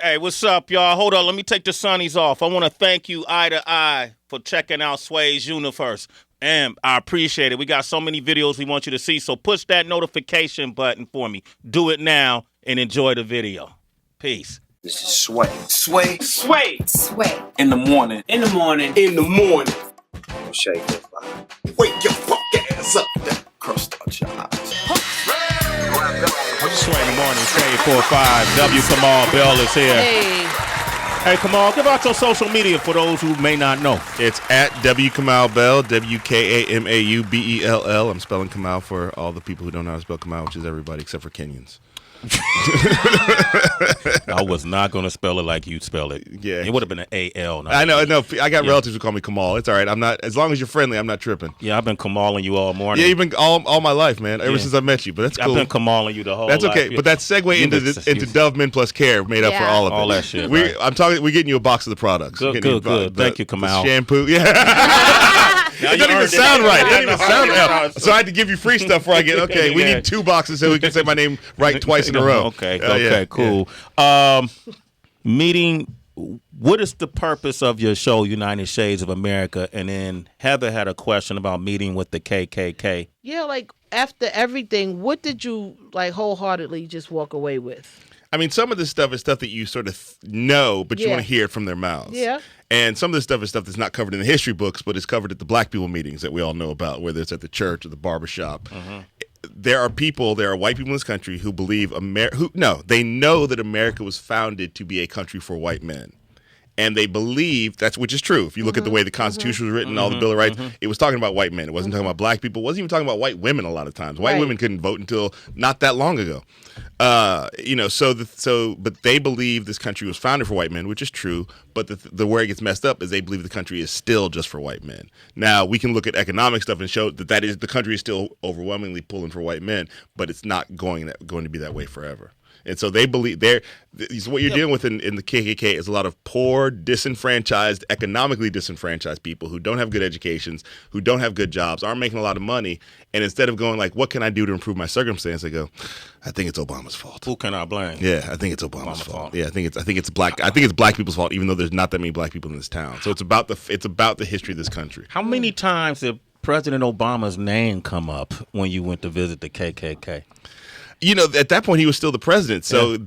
Hey, what's up, y'all? Hold on, let me take the sunnies off. I want to thank you, Eye to Eye, for checking out Sway's Universe. And I appreciate it. We got so many videos we want you to see, so push that notification button for me. Do it now and enjoy the video. Peace. This is Sway. Sway. Sway. Sway. In the morning. In the morning. In the morning. Don't shake your body. Wake your fuck ass up. That crust out your eyes. Sway in the morning, Sway 45. W. Kamal Bell is here. Hey, Kamal, give out your social media for those who may not know. It's at W. Kamal Bell, WKAMAUBELL. I'm spelling Kamal for all the people who don't know how to spell Kamal, which is everybody except for Kenyans. I was not going to spell it like you spell it. Yeah. It would have been an A-L. I know. I got relatives who call me Kamal. It's all right. I'm not, as long as you're friendly, I'm not tripping. Yeah, I've been Kamaling you all morning. Yeah, you've been all my life, man, ever since I met you. But that's cool. I've been Kamaling you the whole That's okay. life. But that segue into Dove Men Plus Care made up for all of it. All that shit. We're getting you a box of the products. Good. Thank you, Kamal. Shampoo. Yeah. It doesn't even sound right. It doesn't even sound right. So I had to give you free stuff before I get, okay, we need 2 boxes so we can say my name right twice in a row. Okay, cool. Meeting, what is the purpose of your show, United Shades of America? And then Heather had a question about meeting with the KKK. Yeah, like after everything, what did you like wholeheartedly just walk away with? I mean, some of this stuff is stuff that you sort of know, but you want to hear it from their mouths. Yeah. And some of this stuff is stuff that's not covered in the history books, but is covered at the black people meetings that we all know about, whether it's at the church or the barbershop. There are white people in this country who believe they know that America was founded to be a country for white men. And they believe which is true. If you look at the way the Constitution was written, all the Bill of Rights, it was talking about white men. It wasn't talking about black people. It wasn't even talking about white women a lot of times. White women couldn't vote until not that long ago. But they believe this country was founded for white men, which is true. But the where it gets messed up is they believe the country is still just for white men. Now we can look at economic stuff and show that is the country is still overwhelmingly pulling for white men, but it's not going to be that way forever. And so they believe what you're dealing with in the KKK is a lot of poor, disenfranchised, economically disenfranchised people who don't have good educations, who don't have good jobs, aren't making a lot of money. And instead of going like, what can I do to improve my circumstance? They go, I think it's Obama's fault. Who can I blame? Yeah, I think it's Obama's fault. Yeah, I think it's black people's fault, even though there's not that many black people in this town. So it's about the history of this country. How many times did President Obama's name come up when you went to visit the KKK? You know, at that point, he was still the president. So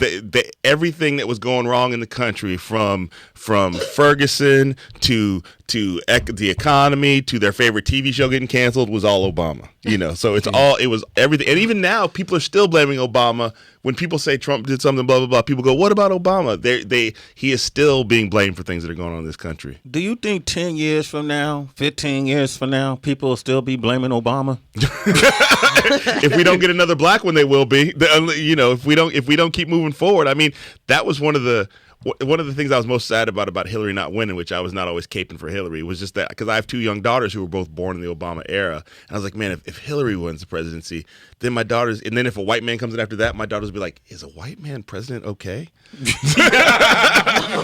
everything that was going wrong in the country, from Ferguson to the economy to their favorite TV show getting canceled, was all Obama. You know, so it was everything. And even now, people are still blaming Obama. When people say Trump did something, blah, blah, blah, people go, what about Obama? He is still being blamed for things that are going on in this country. Do you think 10 years from now, 15 years from now, people will still be blaming Obama? If we don't get another black one, they will be. You know, if we don't keep moving forward. I mean, that was one of the things I was most sad about Hillary not winning, which I was not always caping for Hillary, was just that because I have 2 young daughters who were both born in the Obama era. And I was like, man, if Hillary wins the presidency, then my daughters, and then if a white man comes in after that, my daughters will be like, is a white man president okay?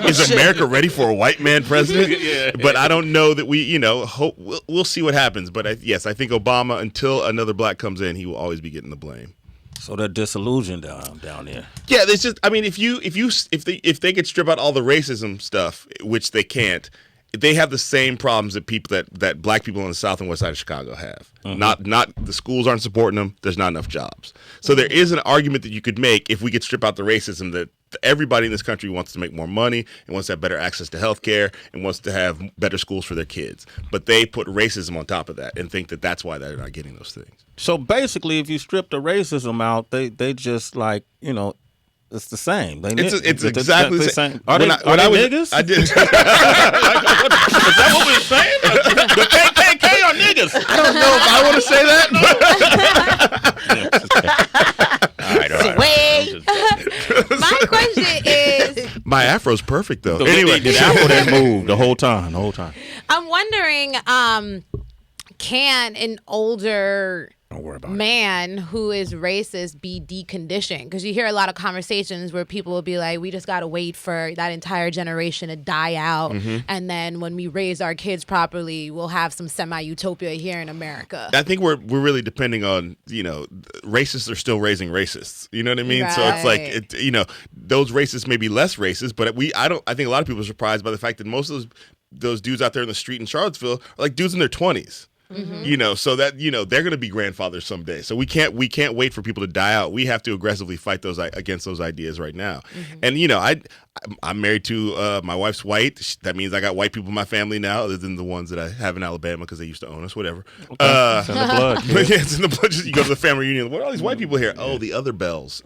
Is America ready for a white man president? But I don't know that we'll see what happens. But I think Obama, until another black comes in, he will always be getting the blame. So they're disillusioned down there. Yeah, there's just, I mean, if they could strip out all the racism stuff, which they can't, they have the same problems that people that black people on the South and West Side of Chicago have. Not the schools aren't supporting them. There's not enough jobs. So there is an argument that you could make if we could strip out the racism that everybody in this country wants to make more money and wants to have better access to health care and wants to have better schools for their kids. But they put racism on top of that and think that that's why they're not getting those things. So basically, if you strip the racism out, they just like, you know, it's the same. It's exactly the same. Are they niggas? I did. Is that what we're saying? The KKK are niggas. I don't know if I want to say that. All right. My question is, my afro's perfect though. Anyway, the afro didn't move the whole time. I'm wondering, can an older Don't worry about it. man who is racist be deconditioned? Because you hear a lot of conversations where people will be like, we just got to wait for that entire generation to die out. And then when we raise our kids properly, we'll have some semi-utopia here in America. I think we're really depending on, racists are still raising racists. You know what I mean? So it's like, Right. those racists may be less racist, but I think a lot of people are surprised by the fact that most of those dudes out there in the street in Charlottesville are like dudes in their 20s. So that they're going to be grandfathers someday. So we can't wait for people to die out. We have to aggressively fight against those ideas right now. And I'm married to my wife's white. That means I got white people in my family now, other than the ones that I have in Alabama because they used to own us. Whatever. It's in the blood. kid. Yeah, it's in the blood. You go to the family reunion. What are all these white people here? Oh, the other bells.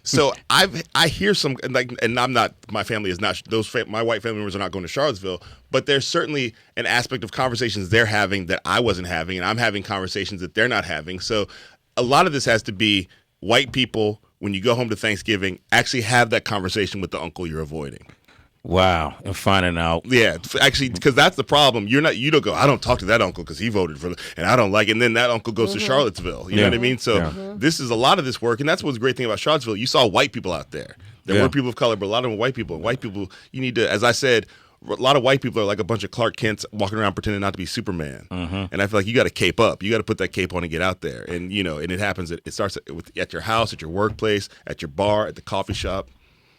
So I hear some and I'm not. My family is not. My white family members are not going to Charlottesville. But there's certainly an aspect of conversations they're having that I wasn't having, and I'm having conversations that they're not having. So a lot of this has to be white people, when you go home to Thanksgiving, actually have that conversation with the uncle you're avoiding. Wow. And finding out. Yeah, actually, because that's the problem. You don't go, I don't talk to that uncle because he voted for, and I don't like it. And then that uncle goes to Charlottesville. You know what I mean? So this is a lot of this work, and that's what's the great thing about Charlottesville. You saw white people out there. There were people of color, but a lot of them were white people. And white people, you need to, as I said, a lot of white people are like a bunch of Clark Kents walking around pretending not to be Superman. And I feel like you got to cape up. You got to put that cape on and get out there. And, and it happens. It starts at your house, at your workplace, at your bar, at the coffee shop.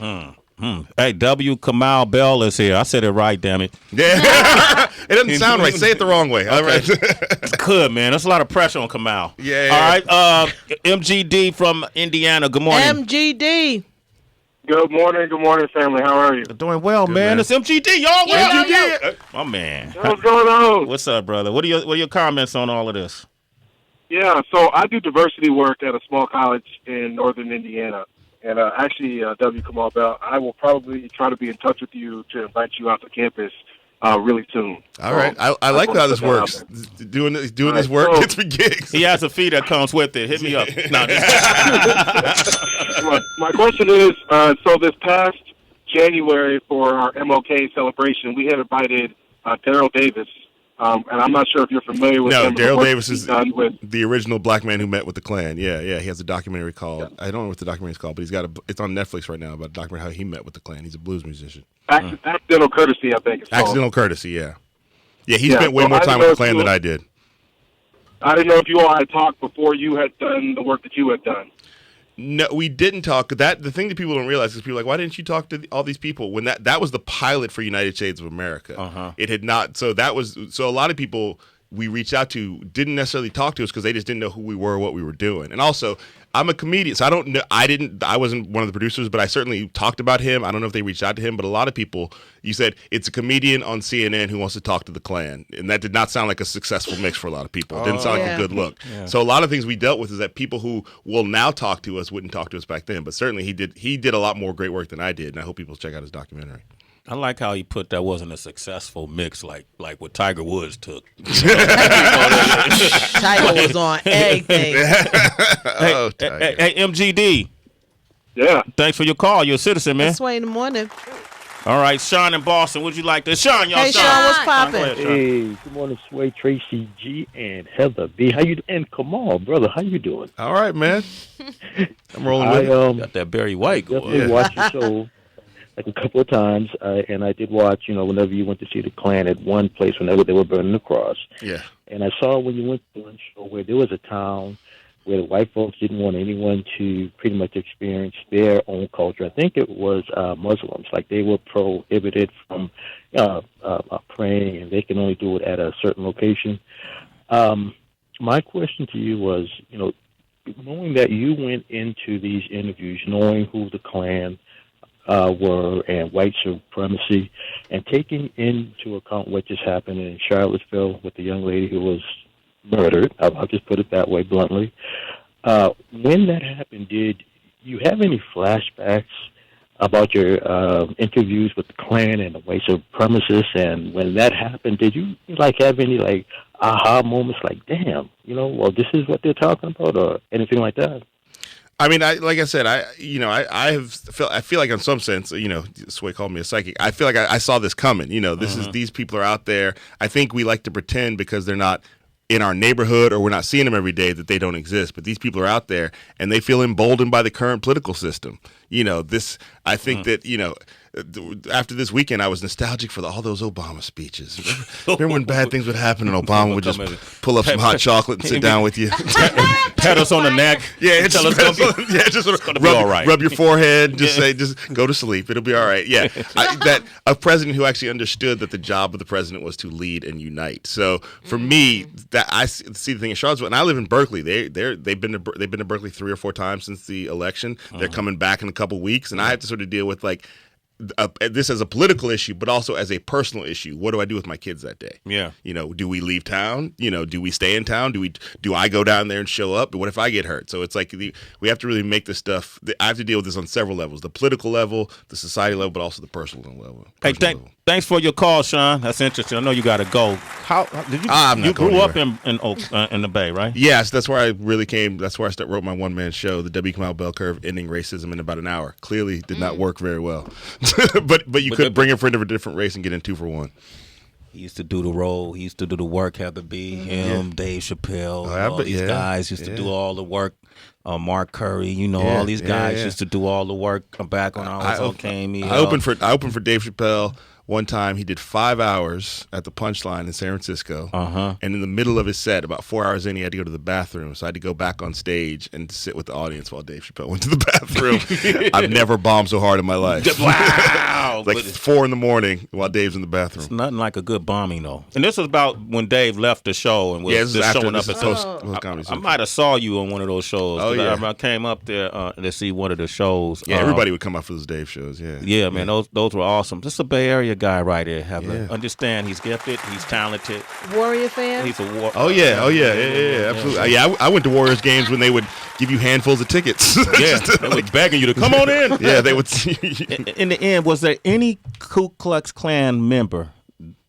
Hey, W. Kamal Bell is here. I said it right, damn it. Yeah. It doesn't sound right. Say it the wrong way. All right. It's good, man. There's a lot of pressure on Kamal. Yeah. All right. MGD from Indiana. Good morning. MGD. Good morning, family. How are you? Doing well, man. man. It's MGD, y'all. Yeah, My man. What's going on? What's up, brother? What are your comments on all of this? Yeah, so I do diversity work at a small college in northern Indiana. And actually, W. Kamal Bell, I will probably try to be in touch with you to invite you out to campus really soon. All right. I like how this works. Doing this work gets me gigs. He has a fee that comes with it. Hit me up. No, My question is, so this past January for our MLK celebration, we had invited Daryl Davis, and I'm not sure if you're familiar with him. Daryl Davis is with the original black man who met with the Klan. Yeah. He has a documentary called, I don't know what the documentary is called, but it's on Netflix right now about a documentary how he met with the Klan. He's a blues musician. Accidental Courtesy, I think it's called. Accidental Courtesy, yeah. Yeah, he spent way more I time didn't with the know Klan if than I did. I didn't know if you all had talked before you had done the work that you had done. No, we didn't talk. The thing that people don't realize is people are like, why didn't you talk to all these people when that was the pilot for United Shades of America? It had not. So a lot of people we reached out to didn't necessarily talk to us because they just didn't know who we were or what we were doing. And also, I'm a comedian, so I don't know. I wasn't one of the producers, but I certainly talked about him. I don't know if they reached out to him, but a lot of people, you said it's a comedian on CNN who wants to talk to the Klan, and that did not sound like a successful mix for a lot of people. It didn't sound like a good look. Yeah. So a lot of things we dealt with is that people who will now talk to us wouldn't talk to us back then. But certainly he did a lot more great work than I did, and I hope people check out his documentary. I like how he put that wasn't a successful mix like what Tiger Woods took. Tiger was on everything. Hey, MGD. Yeah. Thanks for your call. You're a citizen, man. That's why in the morning. All right, Sean in Boston. Would you like to? Sean, y'all. Hey, Sean, what's poppin'? Go ahead, Sean. Hey, good morning, Sway, Tracy G, and Heather B. How you and Kamal, brother? How you doing? All right, man. I'm rolling with it. Got that Barry White going. Definitely watched your show like a couple of times, and I did watch. Whenever you went to see the Klan at one place, whenever they were burning the cross. Yeah. And I saw when you went to one show where there was a town where the white folks didn't want anyone to pretty much experience their own culture. I think it was Muslims. Like they were prohibited from praying, and they can only do it at a certain location. My question to you was, knowing that you went into these interviews, knowing who the Klan were and white supremacy, and taking into account what just happened in Charlottesville with the young lady who was murdered, I'll just put it that way bluntly. When that happened, did you have any flashbacks about your interviews with the Klan and the white supremacists? And when that happened, did you have any aha moments like, damn, well, this is what they're talking about, or anything like that? I mean, like I said, I feel like in some sense, Sway called me a psychic. I feel like I saw this coming. These people are out there. I think we like to pretend because they're not in our neighborhood or we're not seeing them every day that they don't exist. But these people are out there and they feel emboldened by the current political system. I think that, after this weekend, I was nostalgic for all those Obama speeches. Remember when bad things would happen and Obama would just pull up some hot chocolate and sit down with you? Pat us on the neck. Yeah, tell us just sort of rub your forehead. Just go to sleep. It'll be all right. Yeah, that a president who actually understood that the job of the president was to lead and unite. So for me, that I see the thing in Charlottesville, and I live in Berkeley. They've been to Berkeley 3 or 4 times since the election. They're coming back in a couple weeks, and I have to sort of deal with this as a political issue, but also as a personal issue. What do I do with my kids that day? Yeah. Do we leave town? Do we stay in town? Do I go down there and show up? What if I get hurt? So it's like we have to really make this stuff. I have to deal with this on several levels: the political level, the society level, but also the personal level. Hey, thanks for your call, Sean. That's interesting. I know you got to go. How did you? You grew up in the Bay, right? Yes, that's where I really came. That's where I wrote my one-man show, the W. Kamau Bell Curve, ending racism in about an hour. Clearly, did not work very well. but you could bring a friend of a different race and get in 2 for 1. He used to do the role. He used to do the work. Heather B. Him, Dave Chappelle. All these guys used to do all the work. Mark Curry. All these guys used to do all the work back when I was on KME. I opened for Dave Chappelle. One time he did 5 hours at the Punchline in San Francisco. And in the middle of his set, about 4 hours in, he had to go to the bathroom. So I had to go back on stage and sit with the audience while Dave Chappelle went to the bathroom. I've never bombed so hard in my life. Wow. Like 4 in while Dave's in the bathroom. It's nothing like a good bombing, though. And this was about when Dave left the show and was just showing up at post-comedy. I might have saw you on one of those shows. Oh, yeah. I came up there to see one of the shows. Yeah, everybody would come up for those Dave shows. Yeah. Yeah, man, those were awesome. This is a Bay Area guy right here. Understand he's gifted, he's talented. Warrior fan? He's a war. Oh yeah, absolutely. Yeah, I went to Warriors games when they would give you handfuls of tickets. Yeah, they were begging you to come on in. Yeah, they would. In the end, was there any Ku Klux Klan member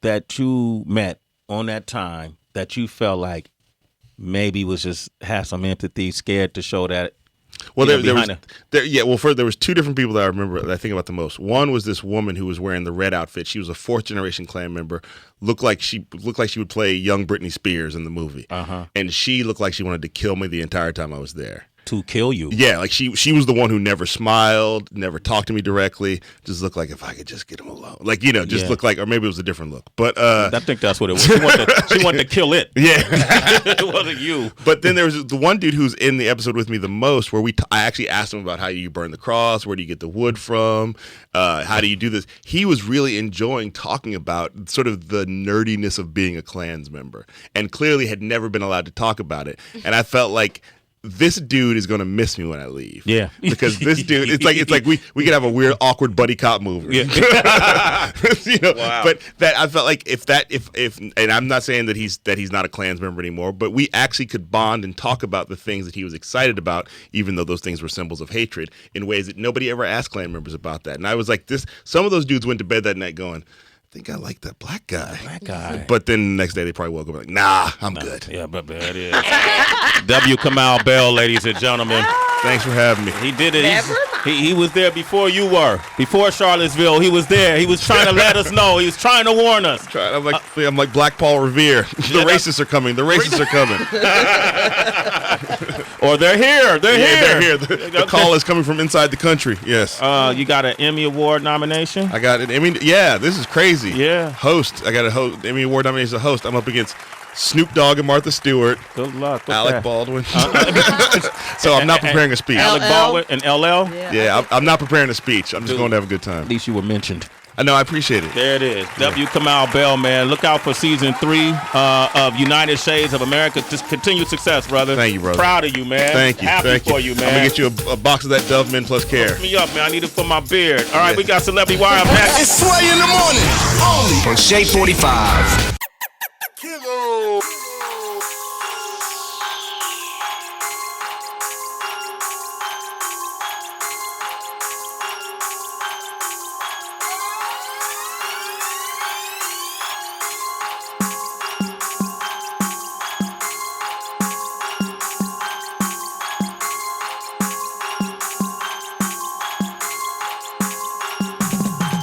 that you met on that time that you felt like maybe was just have some empathy, scared to show that? Well, there was 2 different people that I remember that I think about the most. One was this woman who was wearing the red outfit. She was a 4th-generation Klan member. Looked like she would play young Britney Spears in the movie. And she looked like she wanted to kill me the entire time I was there. To kill you? Yeah, like she was the one who never smiled, never talked to me directly. Just looked like if I could just get him alone. Like, looked like, or maybe it was a different look. But I think that's what it was. She wanted to kill it. Yeah. It wasn't you. But then there was the one dude who's in the episode with me the most where I actually asked him about how you burn the cross, where do you get the wood from, how do you do this? He was really enjoying talking about sort of the nerdiness of being a Klans member and clearly had never been allowed to talk about it. And I felt like this dude is going to miss me when I leave. Yeah. Because this dude, it's like we could have a weird, awkward buddy cop movie. Yeah. Wow. But that I felt like if and I'm not saying that he's not a Klans member anymore, but we actually could bond and talk about the things that he was excited about, even though those things were symbols of hatred, in ways that nobody ever asked Klan members about that. And I was like, some of those dudes went to bed that night going, I think I like that black guy. But then the next day they probably woke up like, nah, I'm good. Yeah, but it is. W. Kamau Bell, ladies and gentlemen. Thanks for having me. He did it. He was there before you were. Before Charlottesville, he was there. He was trying to let us know. He was trying to warn us. I'm like Black Paul Revere. The racists are coming. The racists are coming. Or they're here. They're here. The call is coming from inside the country. Yes. You got an Emmy Award nomination? I got an Emmy. Yeah, this is crazy. Yeah. Host. I got a Emmy Award nomination as a host. I'm up against Snoop Dogg and Martha Stewart. Good luck. Alec Baldwin. So I'm not preparing a speech. Alec Baldwin and LL? Yeah, I'm not preparing a speech. I'm just going to have a good time. At least you were mentioned. I know. I appreciate it. There it is. W. Kamau Bell, man. Look out for season 3 of United Shades of America. Just continued success, brother. Thank you, brother. Proud of you, man. Thank you. Happy for you, man. I'm going to get you a box of that Dove Men Plus Care. Hook me up, man. I need it for my beard. All right, we got Celebrity Wire up next. It's Sway in the morning, only on Shade 45.